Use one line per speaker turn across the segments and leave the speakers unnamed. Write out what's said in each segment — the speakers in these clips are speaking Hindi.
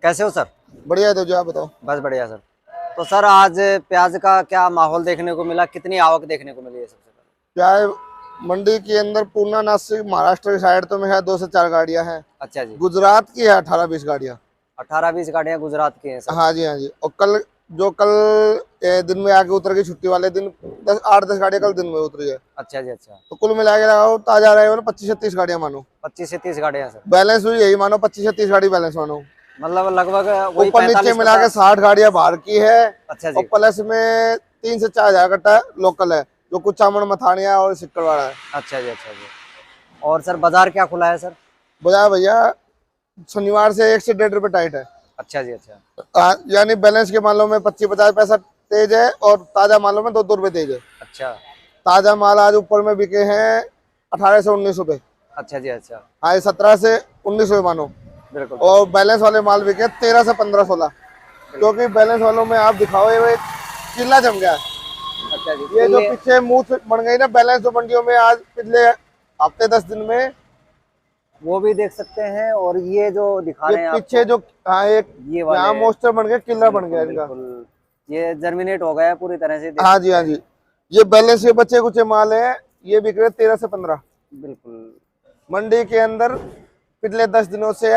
कैसे हो सर?
बढ़िया है तो जो आप बताओ।
बस बढ़िया सर। तो सर आज प्याज का क्या माहौल देखने को मिला, कितनी आवक देखने को मिली है सबसे पहले?
क्या है, मंडी के अंदर पूर्णा, नासिक, महाराष्ट्र की साइड तो में है 2 से 4 गाड़ियां हैं।
अच्छा जी।
गुजरात की है 18-20 गाड़ियां।
18-20 गाड़ियां गुजरात की हैं सर।
हाँ जी, हाँ जी। और कल दिन में आके उतर गई, छुट्टी वाले दिन 8-10 गाड़ियां कल दिन में उतरी है।
अच्छा जी। अच्छा,
तो कुल मिला के लगाओ, ताजा रहे वाले 25 से 30 गाड़ियां मानो।
25 से 30 गाड़ियां सर।
बैलेंस भी यही मानो, 25 से 30 गाड़ी बैलेंस मानो।
मतलब लगभग वही
ऊपर नीचे मिला के
45-50।
60 गाड़ियां बाहर की है।
अच्छा
और
जी।
प्लस में 3 से 4 हजार कट्टा लोकल है, जो कुचामन, मथानिया और सिक्करवाड़ा है।
अच्छा जी। अच्छा जी। और सर बाजार क्या खुला है सर?
बजाय भैया, शनिवार से 1 से 1.5 रुपए टाइट है।
अच्छा जी। अच्छा।
यानी बैलेंस के मालों में 25-50 पैसा तेज है, और ताजा मालों में 2-2 रुपए तेज है।
अच्छा।
ताजा माल आज ऊपर में बिके हैं 18 से 19 रुपए।
अच्छा जी। अच्छा।
हाँ, 17 से 19 रुपए मानो।
बिल्कुल
और बैलेंस वाले माल बिके 13 से 15-16। क्योंकि बैलेंस वालों में आप दिखाओ, ये चिल्ला जम गया है।
अच्छा जी।
ये जो
किले।
पीछे मुंह से बन गई ना बैलेंस, जो मंडियों में आज पिछले हफ्ते 10 दिन में,
वो भी देख सकते हैं, और ये जो दिखा
ये
रहे हैं
पीछे
आपको,
जो, हाँ, एक
ये
यहाँ
वाले।
मोस्टर बन गया, किला बन गया
बिल्कुल
इनका।
बिल्कुल। ये जर्मिनेट हो गया है पूरी तरह से, देख
हाँ जी,
सकते
हाँ
हैं।
जी। ये बैलेंस के बच्चे कुछ माल है, ये बिक रहे 13 से 15।
बिल्कुल।
मंडी के अंदर पिछले 10 दिनों से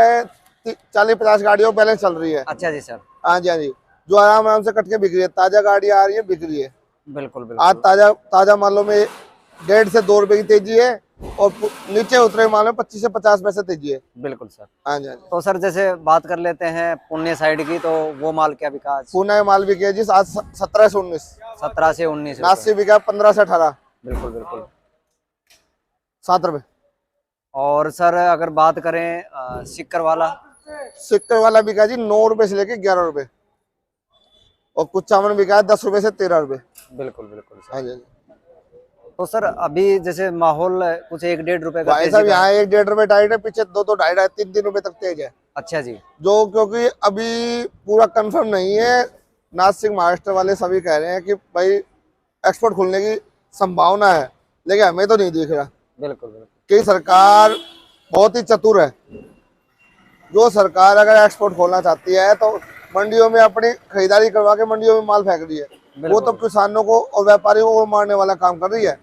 40-50 गाड़ियों बैलेंस चल रही है।
अच्छा जी सर।
हाँ जी, हाँ जी। जो आराम आराम से कट के बिक रही है, ताजा गाड़ी आ रही है, बिक रही है।
बिल्कुल
आज
बिल्कुल।
ताजा ताजा मालों में 1.5 से 2 रुपए की तेजी है, और नीचे उतरे मालों में 25 से 50 पैसे तेजी है।
बिल्कुल सर।
हाँ जी, हाँ जी।
तो सर जैसे बात कर लेते हैं पुणे साइड की, तो वो माल क्या बिका आज?
पुणे में माल बिके जी आज 17 से 19।
17 से 19 रुपए।
नासिक बिका 15 से 18।
बिल्कुल बिल्कुल।
7 रुपए।
और सर अगर बात करें सिक्कर वाला?
सिक्कर वाला बिका जी 9 रुपए से लेके 11 रुपए। और कुछ चावल बिका है 10 रुपए से 13 रुपए।
बिल्कुल बिल्कुल सर।
हाँ जी, हाँ जी।
तो सर अभी जैसे माहौल कुछ 1-1.5 रुपए का
भाई
तेजी
साहब,
का
यहाँ
है।
1-1.5 रुपए टाइट है, पीछे 2-2, 2.5, 3-3 रुपए तक तेज है।
अच्छा जी।
जो क्योंकि अभी पूरा कंफर्म नहीं है। नासिक, महाराष्ट्र वाले सभी कह रहे हैं कि भाई एक्सपोर्ट खुलने की संभावना है, लेकिन हमें तो नहीं दिख रहा।
बिल्कुल बिल्कुल।
कि सरकार बहुत ही चतुर है। जो सरकार अगर एक्सपोर्ट खोलना चाहती है तो मंडियों में अपनी खरीदारी करवा के मंडियों में माल फेंक रही है। वो तो
बिल्कुल।
किसानों को और व्यापारियों को मारने वाला काम कर रही है।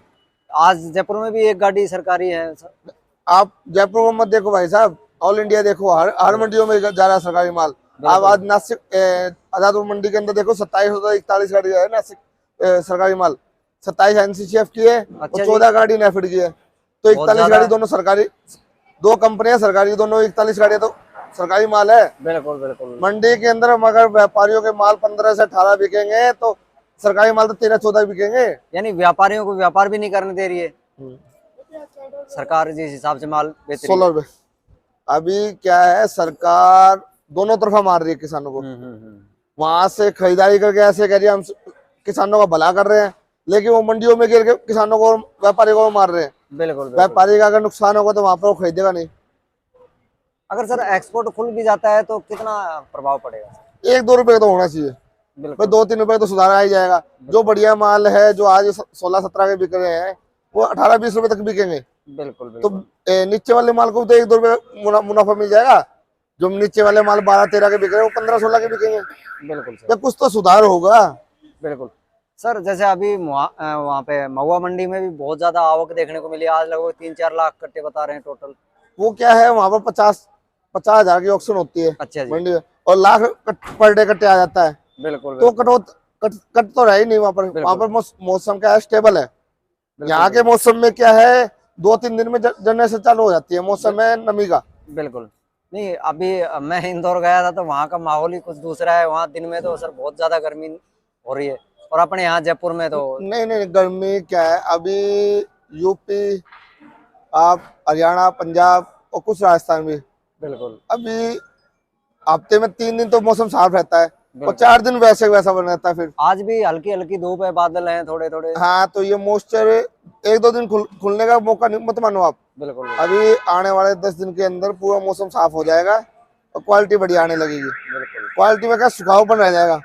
आज जयपुर में भी एक गाड़ी सरकारी है सर।
आप जयपुर में मत देखो भाई साहब, ऑल इंडिया देखो, हर मंडियों में जा रहा है सरकारी माल। आप
बिल्कुल।
आज नासिक आजादपुर मंडी के अंदर देखो, 2741 गाड़ी है नासिक सरकारी माल। 27 NCCF की है, और
अच्छा जी।
14 गाड़ी नेफिड की है। तो
बहुत
41
ज्यादा
गाड़ी
है।
दोनों सरकारी, 2 कंपनियां सरकारी, दोनों 41 गाड़ियां तो सरकारी माल है।
बिल्कुल बिल्कुल।
मंडी के अंदर मगर व्यापारियों के माल 15 से 18 बिकेंगे, तो सरकारी माल तो 13-14 बिकेंगे।
यानी व्यापारियों को व्यापार भी नहीं करने दे रही है सरकार, जिस हिसाब से माल बेच रही
16
है।
रुपए। अभी क्या है, सरकार दोनों तरफा मार रही है किसानों को। वहां से खरीदारी करके ऐसे कह रही है हम किसानों का भला कर रहे हैं, लेकिन वो मंडियों में गिर के किसानों को, व्यापारी को मार रहे हैं।
बिल्कुल बिल्कुल।
व्यापारी का अगर नुकसान होगा तो वहां पर वो खरीदेगा नहीं।
अगर सर एक्सपोर्ट खुल भी जाता है तो कितना प्रभाव पड़ेगा सर?
1-2 रुपए का तो होना चाहिए भाई,
बिल्कुल
2-3 रुपए तो सुधार आ ही जाएगा। जो बढ़िया माल है, जो आज 16-17 के बिक रहे हैं, वो 18-20 रुपए तक बिकेंगे।
बिल्कुल।
तो
बिल्कुल
नीचे वाले माल को भी तो 1-2 रुपए मुनाफा मिल जाएगा। जो नीचे वाले माल 12-13 के बिक रहे हैं, वो 15-16 के बिकेंगे।
बिल्कुल सर।
या कुछ तो सुधार होगा।
बिल्कुल सर। जैसे अभी वहाँ पे महुआ मंडी में भी बहुत ज्यादा आवक देखने को मिली, आज लगभग 3-4 लाख कट्टे बता रहे हैं टोटल।
वो क्या है, वहां पर 50 हजार की ऑक्शन होती है
अच्छा जी।
मंडी में, और लाख पर डे कट्टे आ जाता है।
बिल्कुल
तो
बिल्कुल।
कट तो रहा ही नहीं वहां पर। वहां पर मौसम क्या है, स्टेबल है। यहाँ के मौसम में क्या है, 2-3 दिन में जनरेशन चालू हो जाती है, मौसम है नमी का।
बिल्कुल। नहीं, अभी मैं इंदौर गया था तो वहाँ का माहौल ही कुछ दूसरा है। वहाँ दिन में तो सर बहुत ज्यादा गर्मी हो रही है, और अपने यहाँ जयपुर में तो
नहीं नहीं, गर्मी क्या है अभी, यूपी, आप हरियाणा, पंजाब और कुछ राजस्थान भी,
बिल्कुल
अभी हफ्ते में 3 दिन तो मौसम साफ रहता है, और
बिल्कुल।
4 दिन वैसे वैसा बना रहता है फिर।
आज भी हल्की हल्की धूप है, बादल हैं थोड़े थोड़े।
हाँ, तो ये मॉइस्चर 1-2 दिन खुलने का मौका नहीं मत मानो आप।
बिल्कुल
अभी आने वाले 10 दिन के अंदर पूरा मौसम साफ हो जाएगा, और क्वालिटी बढ़िया आने लगेगी।
बिल्कुल।
क्वालिटी में क्या, सुखावपन रह जाएगा।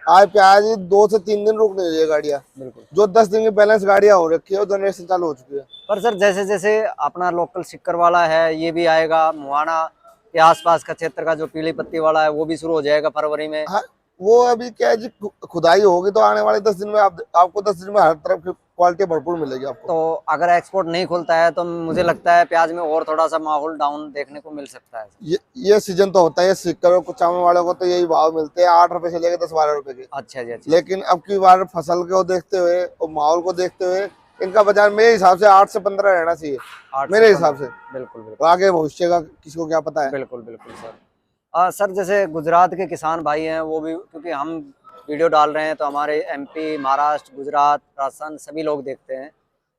आज प्याज 2 से 3 दिन रुक नहीं रही है गाड़ियाँ।
बिल्कुल।
जो 10 दिन की बैलेंस गाड़ियाँ हो रखी है, वो जनरेशन चालू हो चुकी है।
पर सर जैसे जैसे अपना लोकल सिक्कर वाला है, ये भी आएगा, मुहाना ये आसपास का क्षेत्र का जो पीली पत्ती वाला है वो भी शुरू हो जाएगा फरवरी में।
हाँ, वो अभी क्या है जी, खुदाई होगी तो आने वाले 10 दिन में आपको 10 दिन में हर तरफ की क्वालिटी भरपूर मिलेगी आपको।
तो अगर एक्सपोर्ट नहीं खुलता है तो मुझे लगता है प्याज में और थोड़ा सा माहौल डाउन देखने को मिल सकता है।
ये सीजन तो होता है, सिक्कर और कुचामे वालों को तो यही भाव मिलते हैं, 8 रुपए से लेकर 10-12 रुपए के।
अच्छा जी, अच्छा।
लेकिन अब की बार फसल को देखते हुए और माहौल को देखते हुए इनका बाजार मेरे हिसाब से 8 से 15 रहना चाहिए, मेरे हिसाब से।
बिल्कुल बिल्कुल।
आगे भविष्य का किसको क्या पता है।
बिल्कुल बिल्कुल सर। सर जैसे गुजरात के किसान भाई हैं वो भी, क्योंकि हम वीडियो डाल रहे हैं तो हमारे एमपी, महाराष्ट्र, गुजरात, राजस्थान सभी लोग देखते हैं,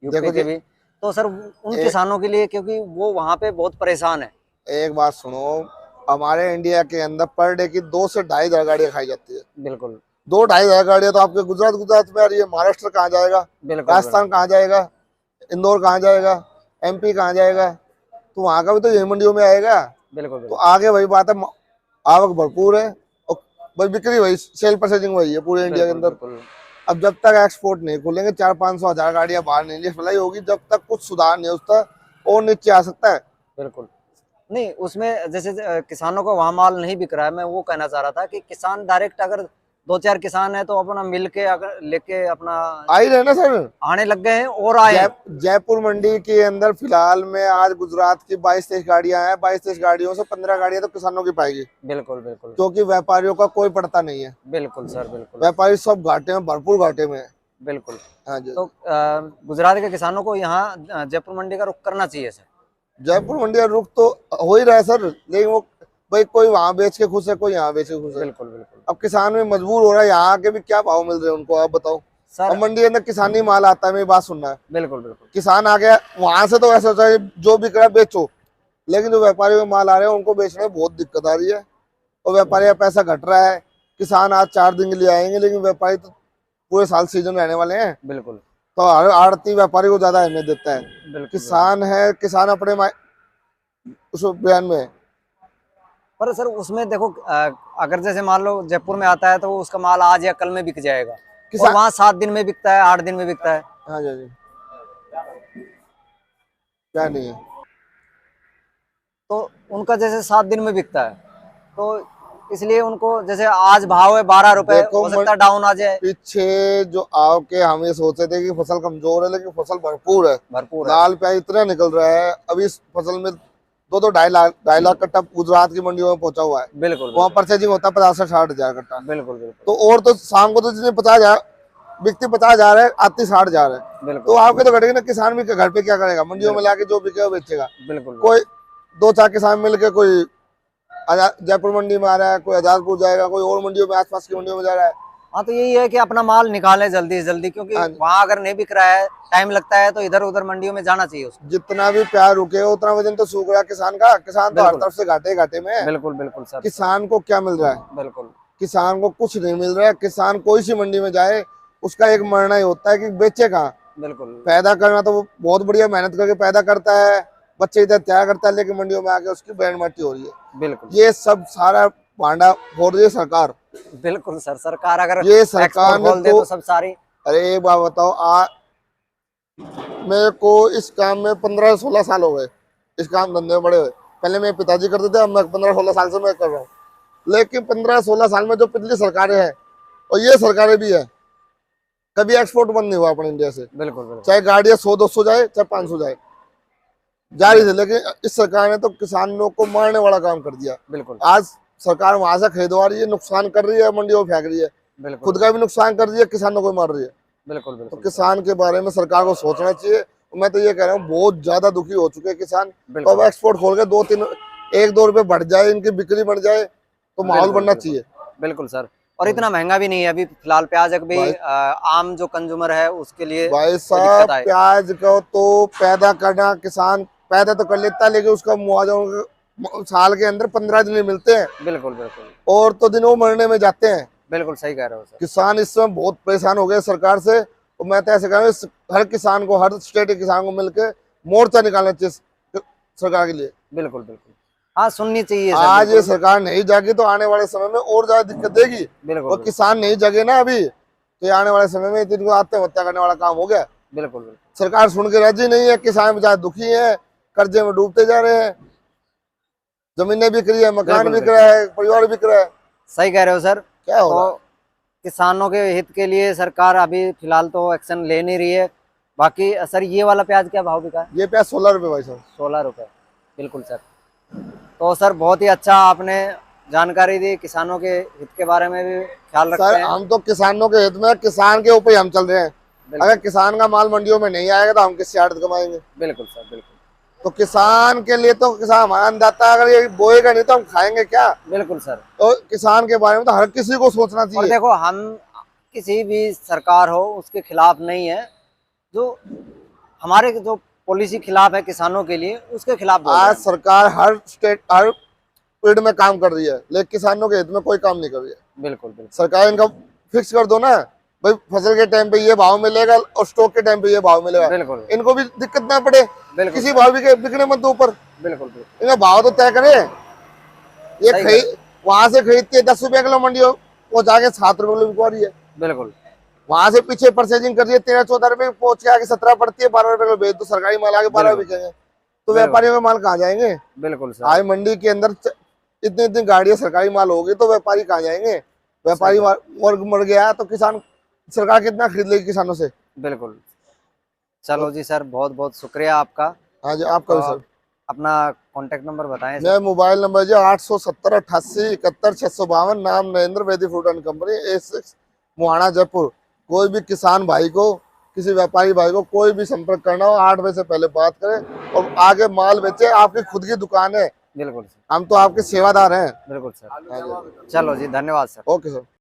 यूपी के भी। तो सर उन किसानों के लिए, क्योंकि वो वहाँ पे बहुत परेशान है।
एक बात सुनो, हमारे इंडिया के अंदर पर डे की 2 से 2,500 गाड़ियाँ खाई जाती है।
बिल्कुल।
2-2,500 गाड़ियाँ तो आपके गुजरात में आ रही है, महाराष्ट्र कहाँ जाएगा, राजस्थान कहाँ जाएगा, इंदौर कहाँ जाएगा, एमपी कहाँ जाएगा, तो वहां का भी तो यही मंडियों में आएगा।
बिल्कुल।
तो आगे वही बात है, आवक भरपूर है और भाई बिक्री वही, सेल परचेजिंग वही है पूरे इंडिया के अंदर। अब जब तक एक्सपोर्ट नहीं खुलेंगे, 400-500 गाड़ियां बाहर नहीं सप्लाई होगी, जब तक कुछ सुधार नहीं होता और नीचे आ सकता है।
बिल्कुल नहीं, उसमें जैसे किसानों को वहां माल नहीं बिक रहा है, मैं वो कहना चाह रहा था कि किसान डायरेक्ट अगर 2-4 किसान है तो अपना मिल के अगर लेके अपना
आ ही रहे ना सर,
आने लग गए हैं और आए।
जयपुर मंडी के अंदर फिलहाल में आज गुजरात की 22-23 गाड़ियां हैं, 22-23 गाड़ियों से 15 गाड़ियां तो किसानों की पाएगी।
बिल्कुल बिल्कुल।
क्योंकि व्यापारियों का कोई पड़ता नहीं है।
बिल्कुल सर, बिल्कुल।
व्यापारी सब घाटे में, भरपूर घाटे में है।
बिल्कुल।
हाँ जी।
तो गुजरात के किसानों को यहाँ जयपुर मंडी का रुख करना चाहिए सर।
जयपुर मंडी का रुख तो हो ही रहा है सर, लेकिन वो भाई कोई वहां बेच के खुश है, कोई यहाँ बेच के खुश है।
बिल्कुल बिल्कुल।
अब किसान में मजबूर हो रहा है, यहाँ के भी क्या भाव मिल रहे हैं उनको, आप बताओ
सर।
अब मंडी के अंदर किसानी माल आता है, मेरी बात सुनना है।
बिल्कुल बिल्कुल।
किसान आ गया वहां से तो ऐसा होता है जो बिक रहा है बेचो, लेकिन जो व्यापारी में माल आ रहे हैं उनको बेचने में बहुत दिक्कत आ रही है और व्यापारी का पैसा घट रहा है। किसान आज 4 दिन के लिए आएंगे, लेकिन व्यापारी तो पूरे साल सीजन रहने वाले हैं।
बिल्कुल।
तो आड़ती व्यापारी को ज्यादा अहमियत देता है। किसान है, किसान अपने उस बयान में।
पर सर उसमें देखो, अगर जैसे मान लो जयपुर में आता है तो उसका माल आज या कल में बिक जाएगा, और वहाँ 7 दिन में बिकता है, 8 दिन में बिकता है।
हाँ जी, क्या नहीं है,
तो उनका जैसे 7 दिन में बिकता है, तो इसलिए उनको जैसे आज भाव है 12 रुपए, हो सकता है डाउन आ जाए।
पीछे जो आओ के हम ये सोचते थे कि फसल कमजोर है, लेकिन फसल भरपूर है, भरपूर लाल प्याज इतना निकल रहा है। अभी इस फसल में 2-2 कट्टा गुजरात की मंडियों में पहुंचा हुआ है।
बिल्कुल।
वहाँ परचेजिंग होता है 50 से 60 हजार कट्टा।
बिल्कुल बिल्कुल।
तो और तो शाम को तो जितने 50 हजार बिकती 50 हजार है, आती 60 हजार है। तो आपके तो घटेगी ना, किसान भी घर पे क्या करेगा, मंडियों में लाके जो बिकेगा बेचेगा।
बिल्कुल। कोई
2-4 किसान मिलके कोई जयपुर मंडी में आ रहा है, कोई आजादपुर जाएगा, कोई और मंडियों में, आसपास की मंडियों में जा रहा है।
हाँ, तो यही है कि अपना माल निकाले जल्दी से जल्दी, क्योंकि वहाँ अगर नहीं बिक रहा है, टाइम लगता है, तो इधर उधर मंडियों में जाना चाहिए उसको। जितना
भी प्याज रुके उतना वजन तो सूख रहा है किसान का। किसान तो हर तरफ से घाटे में है।
बिल्कुल बिल्कुल सर।
किसान को क्या मिल रहा है?
बिल्कुल,
किसान को कुछ नहीं मिल रहा है। किसान कोई सी मंडी में जाए, उसका एक मरना ही होता है कि बेचे कहाँ।
बिल्कुल। पैदा
करना तो वो बहुत बढ़िया मेहनत करके पैदा करता है, बच्चे इधर तैयार करता है, लेकिन मंडियों में आके उसकी बैंड माटी हो रही है।
बिल्कुल।
ये सब सारा भांडा फोड़ रही है सरकार।
बिल्कुल सर, सरकार अगर
ये सरकार
खोल दे तो सब सारी।
अरे एक बात बताओ, मेरे को इस काम में 15-16 साल हो गए, इस काम धंधे में बड़े हुए। पहले मेरे पिताजी करते थे, अब मैं 15-16 साल से मैं कर रहा हूँ। लेकिन 15-16 साल में जो पिछली सरकारें हैं और ये सरकारें भी है, कभी एक्सपोर्ट बंद नहीं हुआ अपने इंडिया से। बिल्कुल। चाहे गाड़ियां 100-200 जाए, चाहे 500 जाए, जारी थे। लेकिन इस सरकार ने तो किसानों को मारने वाला काम कर दिया। बिल्कुल। आज सरकार वहां से खरीदवा रही है, नुकसान कर रही है, मंडियों में फेंक रही है, खुद का भी नुकसान कर रही है, किसानों को मार रही है। बिल्कुल। तो किसान के बारे में सरकार को सोचना चाहिए। मैं तो ये कह रहा हूँ, बहुत ज्यादा दुखी हो चुके हैं किसान। तो अब एक्सपोर्ट खोल के 1-2 रुपए बढ़ जाए, इनकी बिक्री बढ़ जाए, तो माहौल बनना चाहिए। बिल्कुल सर। और इतना महंगा भी नहीं है अभी फिलहाल प्याज। भी आम जो कंज्यूमर है उसके लिए भाई साहब, प्याज को तो पैदा करना, किसान पैदा तो कर लेता है, लेकिन उसका मुआवजा साल के अंदर 15 दिन मिलते हैं। बिल्कुल बिल्कुल। और तो दिनों मरने में जाते हैं। बिल्कुल सही कह रहे हो सर। किसान इस समय बहुत परेशान हो गए सरकार से। और मैं तो ऐसे कह रहा हूँ, हर किसान को, हर स्टेट के किसान को मिलकर मोर्चा निकालना चाहिए सरकार के लिए। बिल्कुल बिल्कुल। हाँ, सुननी चाहिए। आज ये सरकार नहीं जागी तो आने वाले समय में और ज्यादा दिक्कत देगी। बिल्कुल। और किसान नहीं जगे ना अभी, तो ये आने वाले समय में इनको आत्महत्या करने वाला काम हो गया। बिल्कुल। सरकार सुन के राजी नहीं है, किसान बेचारे दुखी है, कर्जे में डूबते जा रहे हैं। जमीनें बिक रही है, मकान
बिल्कुल,
बिक रहा है, परिवार बिक रहा है,
सही कह रहे हो सर।
क्या होगा?
तो किसानों के हित के लिए सरकार अभी फिलहाल तो एक्शन ले नहीं रही है। बाकी सर ये वाला प्याज क्या भाव बिका है?
ये प्याज 16 रुपए भाई साहब।
16 रुपए। बिल्कुल सर। तो सर बहुत ही अच्छा आपने जानकारी दी, किसानों के हित के बारे में भी ख्याल रखते
सर
हैं।
हम तो किसानों के हित में, किसान के ऊपर ही हम चल रहे हैं।
बिल्कुल।
अगर किसान का माल मंडियों में नहीं आएगा तो हम किससे आड़त कमाएंगे?
बिल्कुल सर, बिल्कुल।
तो किसान के लिए तो, किसान हमारा अन्नदाता, अगर ये बोएगा नहीं तो हम खाएंगे क्या?
बिल्कुल सर।
तो किसान के बारे में तो हर किसी को सोचना
और
चाहिए।
देखो, हम किसी भी सरकार हो उसके खिलाफ नहीं है, जो हमारे जो पॉलिसी खिलाफ है किसानों के लिए, उसके खिलाफ बोल रहे
आज
हैं।
सरकार हर स्टेट, हर फील्ड में काम कर रही है, लेकिन किसानों के हित में कोई काम नहीं कर रही है।
बिल्कुल बिल्कुल।
सरकार इनका फिक्स कर दो ना भाई, फसल के टाइम पे ये भाव मिलेगा और स्टॉक के टाइम पे ये भाव मिलेगा।
बिल्कुल
इनको भी दिक्कत ना पड़े,
बिल्कुल
किसी भाव बिकने मत दो ऊपर,
बिल्कुल बिल्कुल।
इनका भाव तो तय करे। ये
सही
खरीद, वहां से खरीद के 10 रुपए किलो मंडी पहुंचा के 7 रुपए किलो बिकवा रही है।
बिल्कुल
वहां से पीछे परचेजिंग कर रही है, 13-14 रुपए पहुंच के आगे 17 पड़ती है, 12 रुपए किलो बेच दो, सरकारी माल आगे 12
बिल्कुल।
बिकेंगे, तो व्यापारियों के माल कहाँ जाएंगे?
बिल्कुल सर।
आज मंडी के अंदर इतनी इतनी गाड़ियां सरकारी माल होगी तो व्यापारी कहाँ जाएंगे? व्यापारी वर्ग मर गया तो किसान, सरकार कितना खरीद लेगी किसानों से?
बिल्कुल। चलो जी सर, बहुत बहुत शुक्रिया आपका।
हाँ जी, आपका भी
तो
सर।
अपना कांटेक्ट नंबर बताएं
मेरा
सर।
मोबाइल नंबर जी 870-88-71-652। नाम Narendra Vaidi fruit and company, A6 मुहाना जयपुर। कोई भी किसान भाई को, किसी व्यापारी भाई को कोई भी संपर्क करना हो, 8 बजे से पहले बात करें और आगे माल बेचे। आपकी खुद की दुकान है,
बिल्कुल सर।
हम तो आपके सेवादार हैं।
बिल्कुल सर।
हाँ जी।
चलो जी, धन्यवाद सर।
Okay sir.